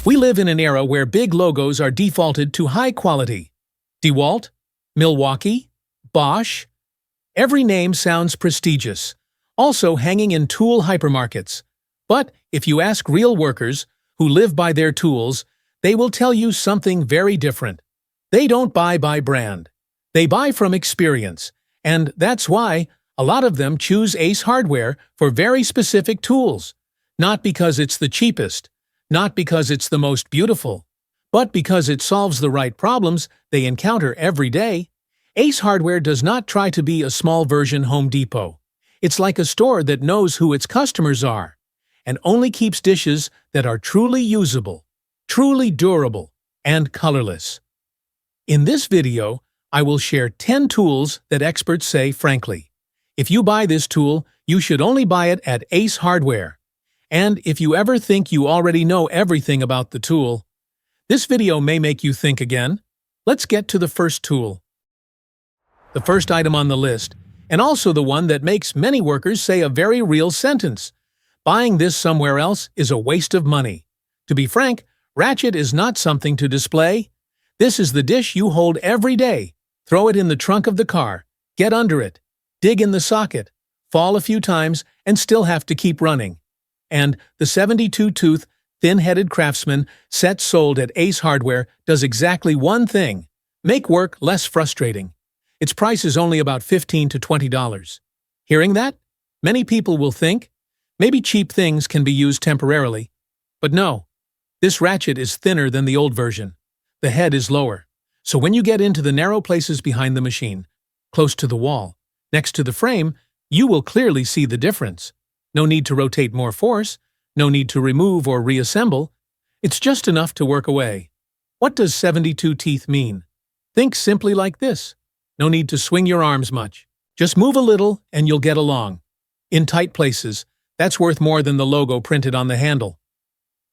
We live in an era where big logos are defaulted to high quality. DeWalt, Milwaukee, Bosch. Every name sounds prestigious, also hanging in tool hypermarkets. But if you ask real workers who live by their tools, they will tell you something very different. They don't buy by brand. They buy from experience, and that's why a lot of them choose Ace Hardware for very specific tools. Not because it's the cheapest, not because it's the most beautiful, but because it solves the right problems they encounter every day. Ace Hardware does not try to be a small version Home Depot. It's like a store that knows who its customers are, and only keeps dishes that are truly usable, truly durable, and colorless. In this video, I will share 10 tools that experts say frankly, if you buy this tool, you should only buy it at Ace Hardware. And if you ever think you already know everything about the tool, this video may make you think again. Let's get to the first tool. The first item on the list, and also the one that makes many workers say a very real sentence. Buying this somewhere else is a waste of money. To be frank, ratchet is not something to display. This is the dish you hold every day. Throw it in the trunk of the car, get under it, dig in the socket, fall a few times, and still have to keep running. And the 72-tooth, thin-headed Craftsman set sold at Ace Hardware does exactly one thing: make work less frustrating. Its price is only about $15 to $20. Hearing that? Many people will think, maybe cheap things can be used temporarily. But no, this ratchet is thinner than the old version. The head is lower, so when you get into the narrow places behind the machine, close to the wall, next to the frame, you will clearly see the difference. No need to rotate more force, no need to remove or reassemble. It's just enough to work away. What does 72 teeth mean? Think simply like this. No need to swing your arms much. Just move a little and you'll get along. In tight places, that's worth more than the logo printed on the handle.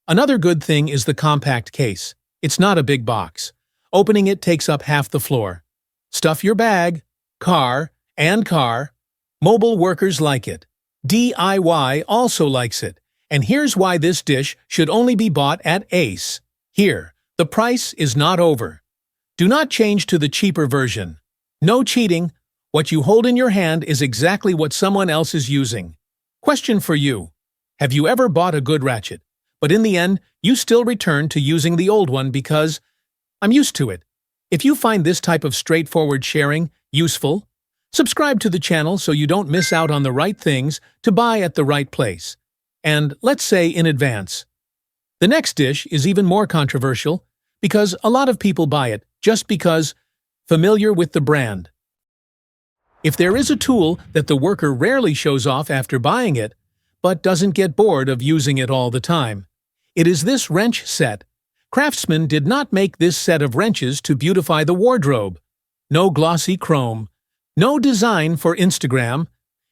Another good thing is the compact case. It's not a big box. Opening it takes up half the floor. Stuff your bag, car. Mobile workers like it. DIY also likes it. And here's why this dish should only be bought at Ace. Here, the price is not over. Do not change to the cheaper version. No cheating. What you hold in your hand is exactly what someone else is using. Question for you. Have you ever bought a good ratchet, but in the end, you still return to using the old one because I'm used to it? If you find this type of straightforward sharing useful, subscribe to the channel so you don't miss out on the right things to buy at the right place. And let's say in advance. The next dish is even more controversial because a lot of people buy it just because familiar with the brand. If there is a tool that the worker rarely shows off after buying it, but doesn't get bored of using it all the time, it is this wrench set. Craftsman did not make this set of wrenches to beautify the wardrobe. No glossy chrome. No design for Instagram.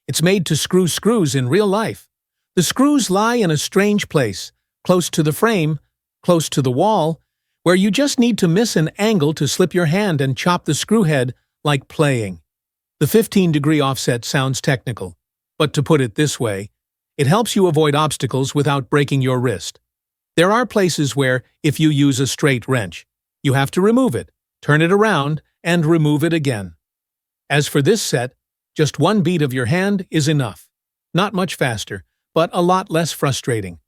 It's made to screw screws in real life. The screws lie in a strange place, close to the frame, close to the wall, where you just need to miss an angle to slip your hand and chop the screw head like playing. The 15-degree offset sounds technical, but to put it this way, it helps you avoid obstacles without breaking your wrist. There are places where, if you use a straight wrench, you have to remove it, turn it around, and remove it again. As for this set, just one beat of your hand is enough. Not much faster, but a lot less frustrating.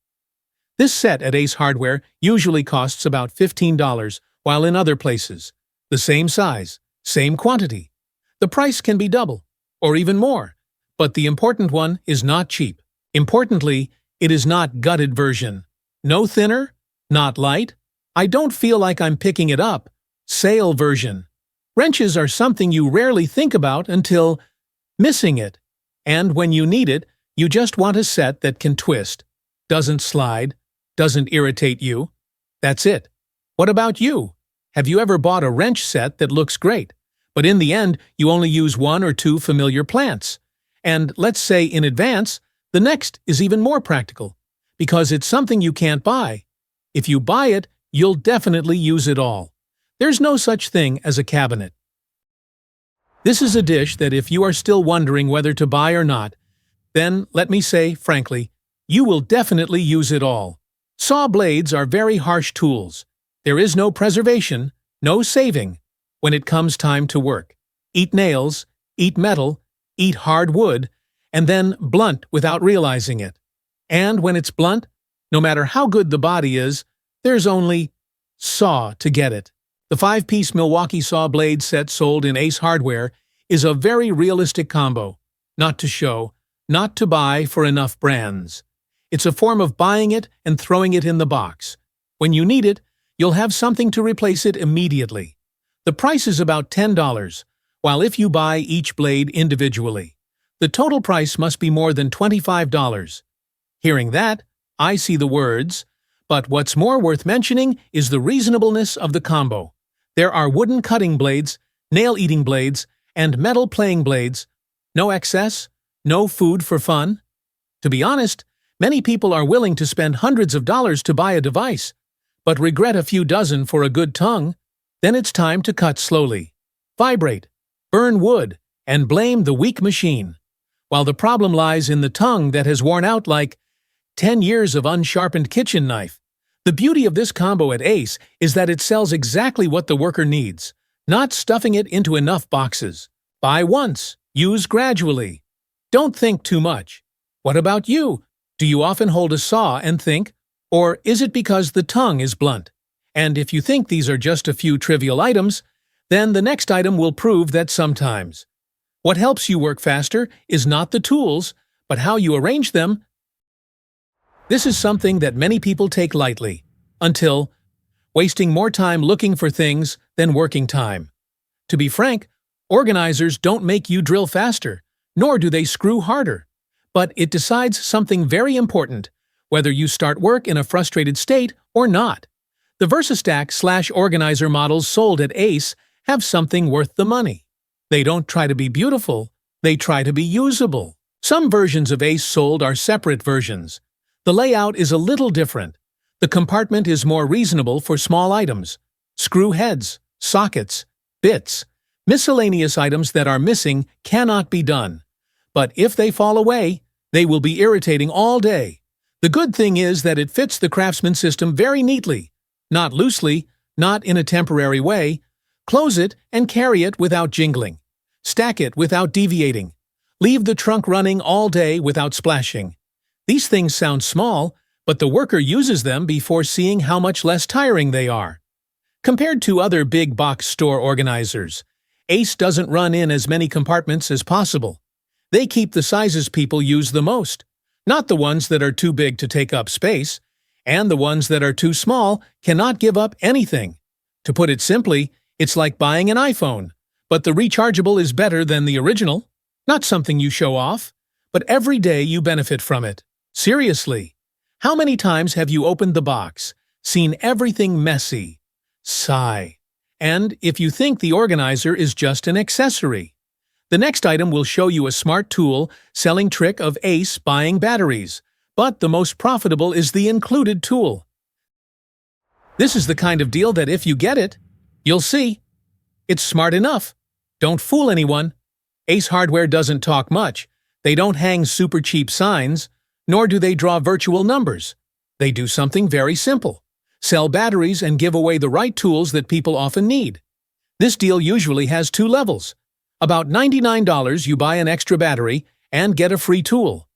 This set at Ace Hardware usually costs about $15, while in other places, the same size, same quantity, the price can be double, or even more. But the important one is not cheap. Importantly, it is not gutted version. No thinner, not light. I don't feel like I'm picking it up. Sale version. Wrenches are something you rarely think about until missing it. And when you need it, you just want a set that can twist, doesn't slide, doesn't irritate you. That's it. What about you? Have you ever bought a wrench set that looks great, but in the end you only use one or two familiar plants? And let's say in advance, the next is even more practical, because it's something you can't buy. If you buy it, you'll definitely use it all. There's no such thing as a cabinet. This is a dish that if you are still wondering whether to buy or not, then let me say, frankly, you will definitely use it all. Saw blades are very harsh tools. There is no preservation, no saving, when it comes time to work. Eat nails, eat metal, eat hard wood, and then blunt without realizing it. And when it's blunt, no matter how good the body is, there's only saw to get it. The 5-piece Milwaukee saw blade set sold in Ace Hardware is a very realistic combo. Not to show, not to buy for enough brands. It's a form of buying it and throwing it in the box. When you need it, you'll have something to replace it immediately. The price is about $10, while if you buy each blade individually, the total price must be more than $25. Hearing that, I see the words, but what's more worth mentioning is the reasonableness of the combo. There are wooden cutting blades, nail-eating blades, and metal playing blades. No excess, no food for fun. To be honest, many people are willing to spend hundreds of dollars to buy a device, but regret a few dozen for a good tongue. Then it's time to cut slowly, vibrate, burn wood, and blame the weak machine. While the problem lies in the tongue that has worn out like 10 years of unsharpened kitchen knife. The beauty of this combo at Ace is that it sells exactly what the worker needs, not stuffing it into enough boxes. Buy once, use gradually. Don't think too much. What about you? Do you often hold a saw and think? Or is it because the tongue is blunt? And if you think these are just a few trivial items, then the next item will prove that sometimes. What helps you work faster is not the tools, but how you arrange them. This is something that many people take lightly, until wasting more time looking for things than working time. To be frank, organizers don't make you drill faster, nor do they screw harder. But it decides something very important, whether you start work in a frustrated state or not. The VersaStack/organizer models sold at Ace have something worth the money. They don't try to be beautiful, they try to be usable. Some versions of Ace sold are separate versions. The layout is a little different. The compartment is more reasonable for small items. Screw heads, sockets, bits, miscellaneous items that are missing cannot be done. But if they fall away, they will be irritating all day. The good thing is that it fits the Craftsman system very neatly. Not loosely, not in a temporary way. Close it and carry it without jingling. Stack it without deviating. Leave the trunk running all day without splashing. These things sound small, but the worker uses them before seeing how much less tiring they are. Compared to other big box store organizers, Ace doesn't run in as many compartments as possible. They keep the sizes people use the most, not the ones that are too big to take up space, and the ones that are too small cannot give up anything. To put it simply, it's like buying an iPhone, but the rechargeable is better than the original. Not something you show off, but every day you benefit from it. Seriously, how many times have you opened the box, seen everything messy? Sigh. And if you think the organizer is just an accessory. The next item will show you a smart tool selling trick of Ace buying batteries, but the most profitable is the included tool. This is the kind of deal that if you get it, you'll see. It's smart enough. Don't fool anyone. Ace Hardware doesn't talk much. They don't hang super cheap signs, nor do they draw virtual numbers. They do something very simple. Sell batteries and give away the right tools that people often need. This deal usually has 2 levels. About $99 you buy an extra battery and get a free tool.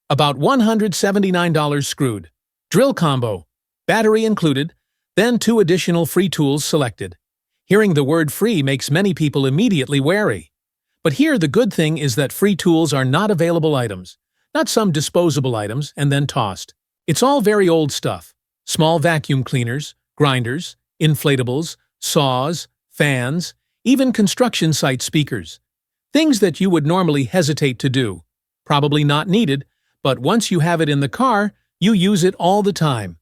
About $179 screwed. Drill combo. Battery included, then 2 additional free tools selected. Hearing the word free makes many people immediately wary. But here the good thing is that free tools are not available items. Not some disposable items and then tossed. It's all very old stuff. Small vacuum cleaners, grinders, inflatables, saws, fans, even construction site speakers. Things that you would normally hesitate to do. Probably not needed, but once you have it in the car, you use it all the time.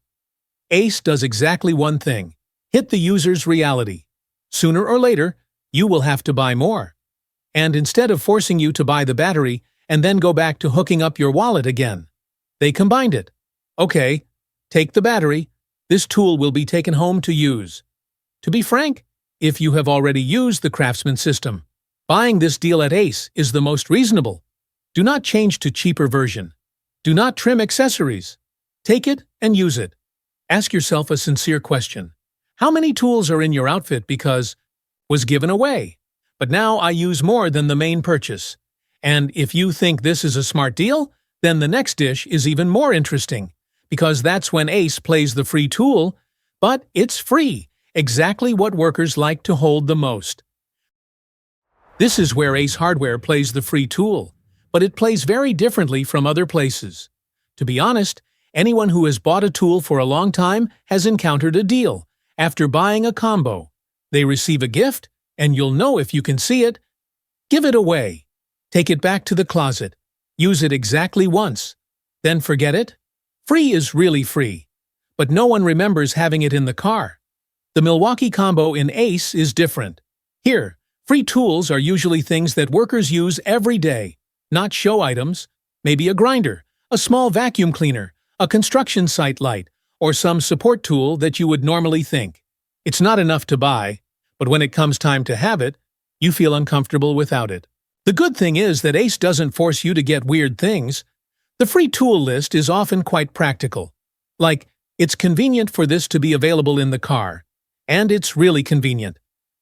Ace does exactly one thing. Hit the user's reality. Sooner or later, you will have to buy more. And instead of forcing you to buy the battery, and then go back to hooking up your wallet again. They combined it. Okay, take the battery. This tool will be taken home to use. To be frank, if you have already used the Craftsman system, buying this deal at Ace is the most reasonable. Do not change to cheaper version. Do not trim accessories. Take it and use it. Ask yourself a sincere question. How many tools are in your outfit because was given away, but now I use more than the main purchase? And if you think this is a smart deal, then the next dish is even more interesting, because that's when Ace plays the free tool, but it's free, exactly what workers like to hold the most. This is where Ace Hardware plays the free tool, but it plays very differently from other places. To be honest, anyone who has bought a tool for a long time has encountered a deal. After buying a combo, they receive a gift, and you'll know if you can see it. Give it away. Take it back to the closet. Use it exactly once. Then forget it. Free is really free. But no one remembers having it in the car. The Milwaukee combo in Ace is different. Here, free tools are usually things that workers use every day, not show items, maybe a grinder, a small vacuum cleaner, a construction site light, or some support tool that you would normally think. It's not enough to buy, but when it comes time to have it, you feel uncomfortable without it. The good thing is that Ace doesn't force you to get weird things. The free tool list is often quite practical. Like, it's convenient for this to be available in the car. And it's really convenient.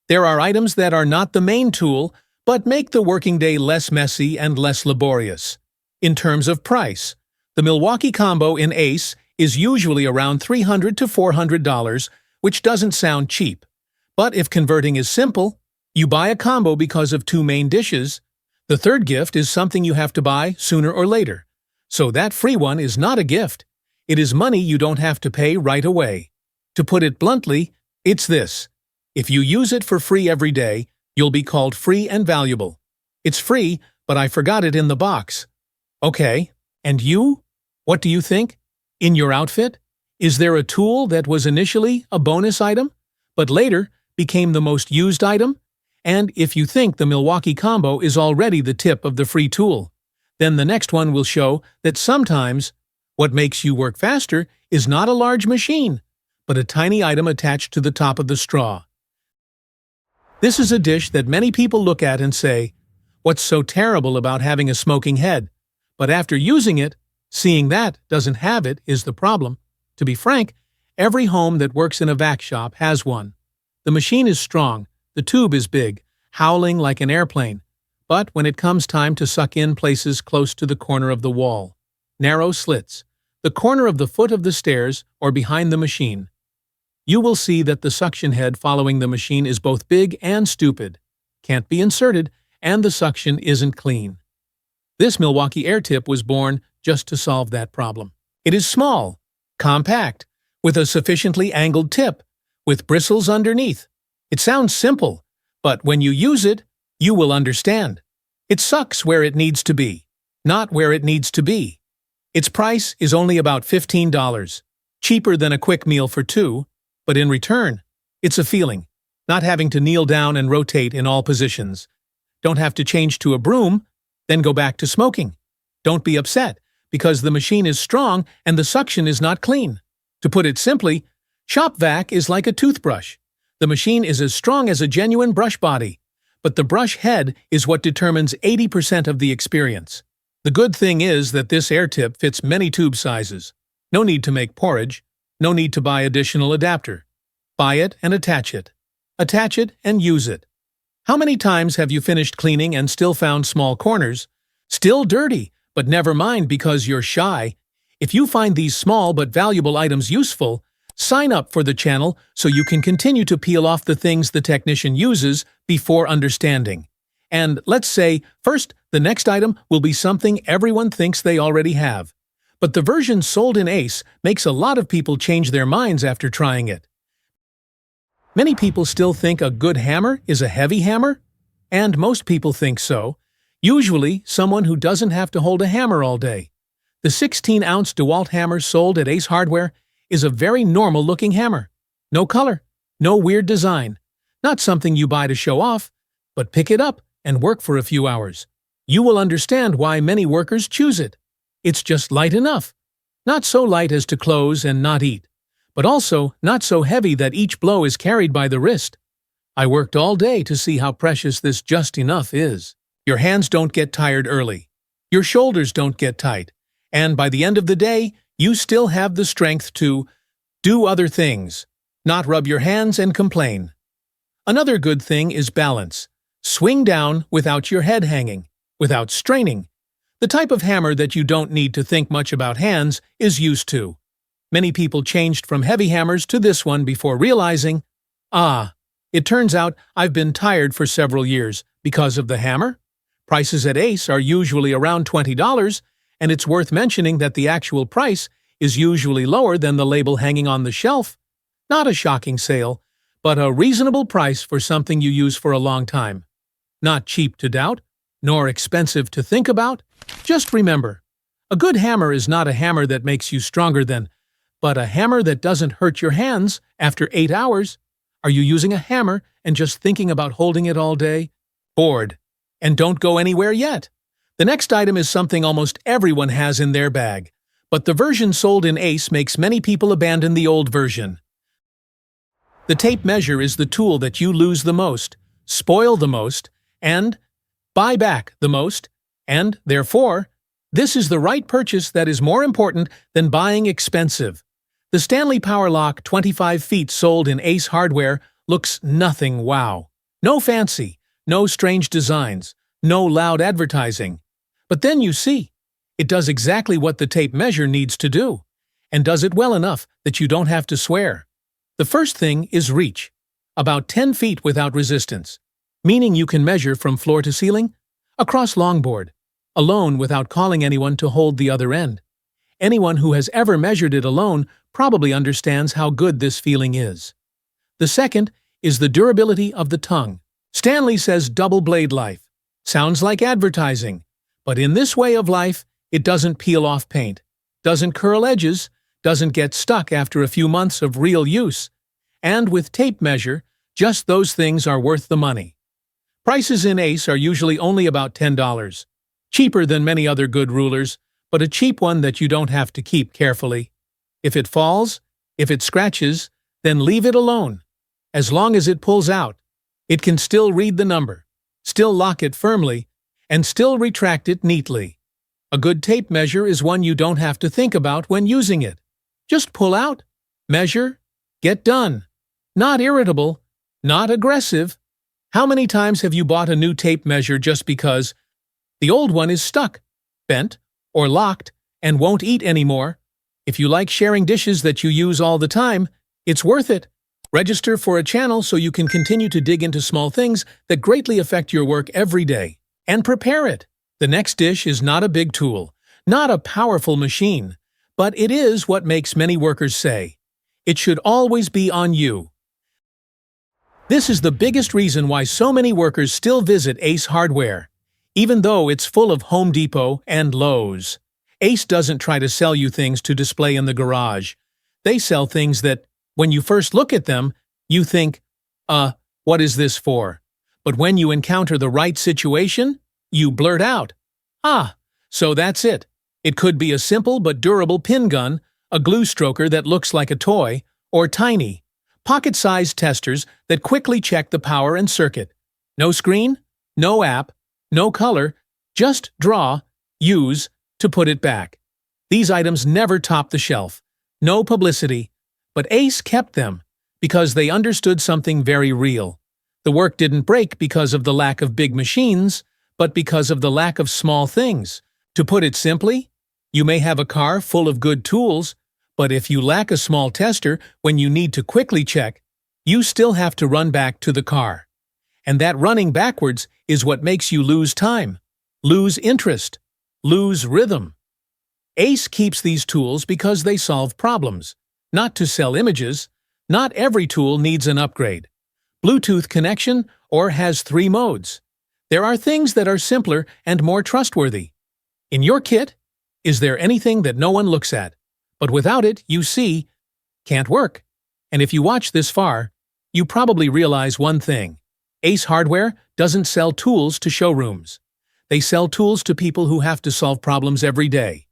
There are items that are not the main tool, but make the working day less messy and less laborious. In terms of price, the Milwaukee combo in Ace is usually around $300 to $400, which doesn't sound cheap. But if converting is simple, you buy a combo because of two main dishes. The third gift is something you have to buy sooner or later. So that free one is not a gift. It is money you don't have to pay right away. To put it bluntly, it's this. If you use it for free every day, you'll be called free and valuable. It's free, but I forgot it in the box. Okay, and you? What do you think? In your outfit? Is there a tool that was initially a bonus item, but later became the most used item? And if you think the Milwaukee combo is already the tip of the free tool, then the next one will show that sometimes what makes you work faster is not a large machine, but a tiny item attached to the top of the straw. This is a dish that many people look at and say, "What's so terrible about having a smoking head?" But after using it, seeing that doesn't have it is the problem. To be frank, every home that works in a vac shop has one. The machine is strong, the tube is big, howling like an airplane. But when it comes time to suck in places close to the corner of the wall, narrow slits, the corner of the foot of the stairs, or behind the machine, you will see that the suction head following the machine is both big and stupid, can't be inserted, and the suction isn't clean. This Milwaukee air tip was born just to solve that problem. It is small, compact, with a sufficiently angled tip, with bristles underneath. It sounds simple, but when you use it, you will understand. It sucks where it needs to be, not where it needs to be. Its price is only about $15, cheaper than a quick meal for two, but in return, it's a feeling, not having to kneel down and rotate in all positions. Don't have to change to a broom, then go back to smoking. Don't be upset, because the machine is strong and the suction is not clean. To put it simply, shop vac is like a toothbrush. The machine is as strong as a genuine brush body, but the brush head is what determines 80% of the experience. The good thing is that this air tip fits many tube sizes. No need to make porridge. No need to buy additional adapter. Buy it and attach it. Attach it and use it. How many times have you finished cleaning and still found small corners? Still dirty, but never mind because you're shy. If you find these small but valuable items useful, sign up for the channel so you can continue to peel off the things the technician uses before understanding. And let's say, first, the next item will be something everyone thinks they already have. But the version sold in Ace makes a lot of people change their minds after trying it. Many people still think a good hammer is a heavy hammer, and most people think so. Usually, someone who doesn't have to hold a hammer all day. The 16-ounce DeWalt hammer sold at Ace Hardware is a very normal-looking hammer. No color, no weird design. Not something you buy to show off, but pick it up and work for a few hours. You will understand why many workers choose it. It's just light enough. Not so light as to close and not eat, but also not so heavy that each blow is carried by the wrist. I worked all day to see how precious this just enough is. Your hands don't get tired early. Your shoulders don't get tight. And by the end of the day, you still have the strength to Do other things, not rub your hands and complain. Another good thing is balance. Swing down without your head hanging, without straining. The type of hammer that you don't need to think much about hands is used to. Many people changed from heavy hammers to this one before realizing, it turns out I've been tired for several years because of the hammer. Prices at Ace are usually around $20, and it's worth mentioning that the actual price is usually lower than the label hanging on the shelf. Not a shocking sale, but a reasonable price for something you use for a long time. Not cheap to doubt, nor expensive to think about. Just remember, a good hammer is not a hammer that makes you stronger than, but a hammer that doesn't hurt your hands after 8 hours. Are you using a hammer and just thinking about holding it all day? Bored. And don't go anywhere yet. The next item is something almost everyone has in their bag, but the version sold in Ace makes many people abandon the old version. The tape measure is the tool that you lose the most, spoil the most, and buy back the most, and, therefore, this is the right purchase that is more important than buying expensive. The Stanley Power Lock 25 feet sold in Ace Hardware looks nothing wow. No fancy, no strange designs, no loud advertising. But then you see, it does exactly what the tape measure needs to do, and does it well enough that you don't have to swear. The first thing is reach, about 10 feet without resistance, meaning you can measure from floor to ceiling, across longboard, alone without calling anyone to hold the other end. Anyone who has ever measured it alone probably understands how good this feeling is. The second is the durability of the tongue. Stanley says double blade life. Sounds like advertising, but in this way of life, it doesn't peel off paint, doesn't curl edges, doesn't get stuck after a few months of real use. And with tape measure, just those things are worth the money. Prices in Ace are usually only about $10. Cheaper than many other good rulers, but a cheap one that you don't have to keep carefully. If it falls, if it scratches, then leave it alone. As long as it pulls out, it can still read the number, still lock it firmly, and still retract it neatly. A good tape measure is one you don't have to think about when using it. Just pull out, measure, get done. Not irritable, not aggressive. How many times have you bought a new tape measure just because the old one is stuck, bent, or locked, and won't eat anymore? If you like sharing dishes that you use all the time, it's worth it. Register for a channel so you can continue to dig into small things that greatly affect your work every day. And prepare it. The next dish is not a big tool, not a powerful machine, but it is what makes many workers say, "It should always be on you." This is the biggest reason why so many workers still visit Ace Hardware, even though it's full of Home Depot and Lowe's. Ace doesn't try to sell you things to display in the garage. They sell things that, when you first look at them, you think, what is this for? But when you encounter the right situation, you blurt out, so that's it. It could be a simple but durable pin gun, a glue stroker that looks like a toy, or tiny, pocket-sized testers that quickly check the power and circuit. No screen, no app, no color, just draw, use, to put it back. These items never top the shelf. No publicity. But Ace kept them because they understood something very real. The work didn't break because of the lack of big machines, but because of the lack of small things. To put it simply, you may have a car full of good tools, but if you lack a small tester when you need to quickly check, you still have to run back to the car. And that running backwards is what makes you lose time, lose interest, lose rhythm. Ace keeps these tools because they solve problems, not to sell images. Not every tool needs an upgrade, Bluetooth connection, or has 3 modes. There are things that are simpler and more trustworthy. In your kit, is there anything that no one looks at, but without it, you see, can't work? And if you watch this far, you probably realize one thing. Ace Hardware doesn't sell tools to showrooms. They sell tools to people who have to solve problems every day.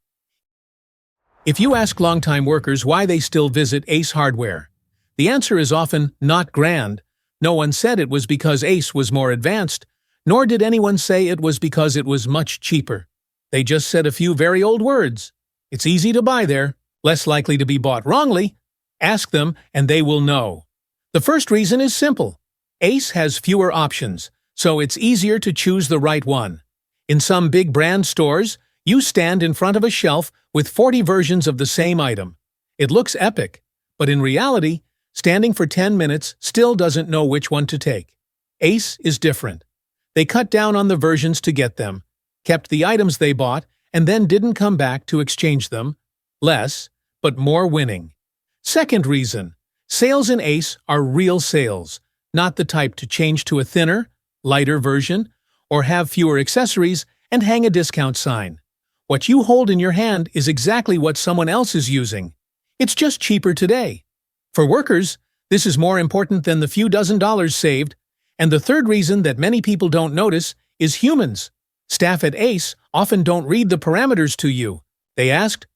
If you ask longtime workers why they still visit Ace Hardware, the answer is often not grand. No one said it was because Ace was more advanced, nor did anyone say it was because it was much cheaper. They just said a few very old words. It's easy to buy there, less likely to be bought wrongly, Ask them and they will know. The first reason is simple. Ace has fewer options, so it's easier to choose the right one. In some big brand stores, you stand in front of a shelf with 40 versions of the same item. It looks epic, but in reality, standing for 10 minutes still doesn't know which one to take. Ace is different. They cut down on the versions to get them, kept the items they bought, and then didn't come back to exchange them. Less, but more winning. Second reason, sales in Ace are real sales, not the type to change to a thinner, lighter version, or have fewer accessories and hang a discount sign. What you hold in your hand is exactly what someone else is using. It's just cheaper today. For workers, this is more important than the few dozen dollars saved. And the third reason that many people don't notice is humans. Staff at Ace often don't read the parameters to you. They ask,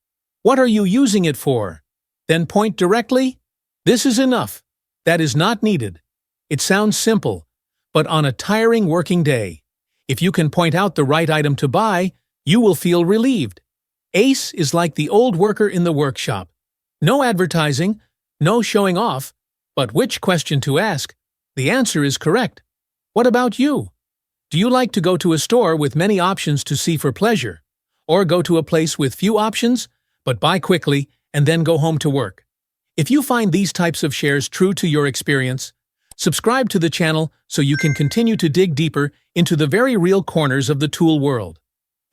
"What are you using it for?" Then point directly, "This is enough." That is not needed. It sounds simple, but on a tiring working day, if you can point out the right item to buy, you will feel relieved. Ace is like the old worker in the workshop. No advertising, no showing off, but which question to ask? The answer is correct. What about you? Do you like to go to a store with many options to see for pleasure? Or go to a place with few options, but buy quickly and then go home to work? If you find these types of shares true to your experience, subscribe to the channel so you can continue to dig deeper into the very real corners of the tool world.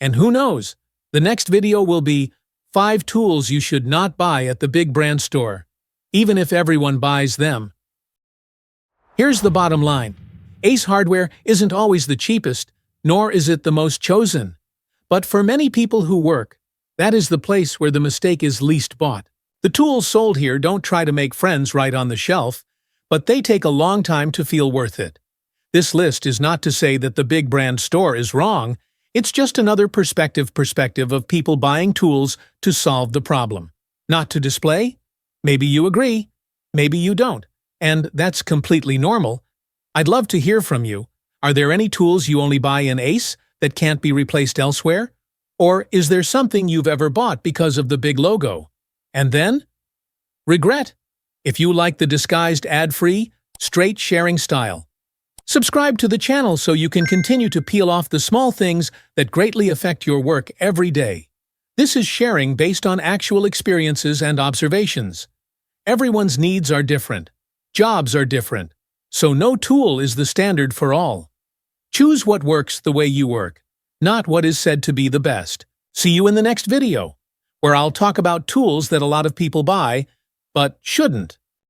And who knows, the next video will be 5 tools you should not buy at the big brand store, even if everyone buys them. Here's the bottom line. Ace hardware isn't always the cheapest, nor is it the most chosen. But for many people who work, that is the place where the mistake is least bought. The tools sold here don't try to make friends right on the shelf, but they take a long time to feel worth it. This list is not to say that the big brand store is wrong, it's just another perspective of people buying tools to solve the problem. Not to display? Maybe you agree, maybe you don't, and that's completely normal. I'd love to hear from you. Are there any tools you only buy in Ace that can't be replaced elsewhere? Or is there something you've ever bought because of the big logo? And then? Regret? If you like the disguised ad-free, straight sharing style. Subscribe to the channel so you can continue to peel off the small things that greatly affect your work every day. This is sharing based on actual experiences and observations. Everyone's needs are different. Jobs are different. So no tool is the standard for all. Choose what works the way you work, not what is said to be the best. See you in the next video, where I'll talk about tools that a lot of people buy, but shouldn't.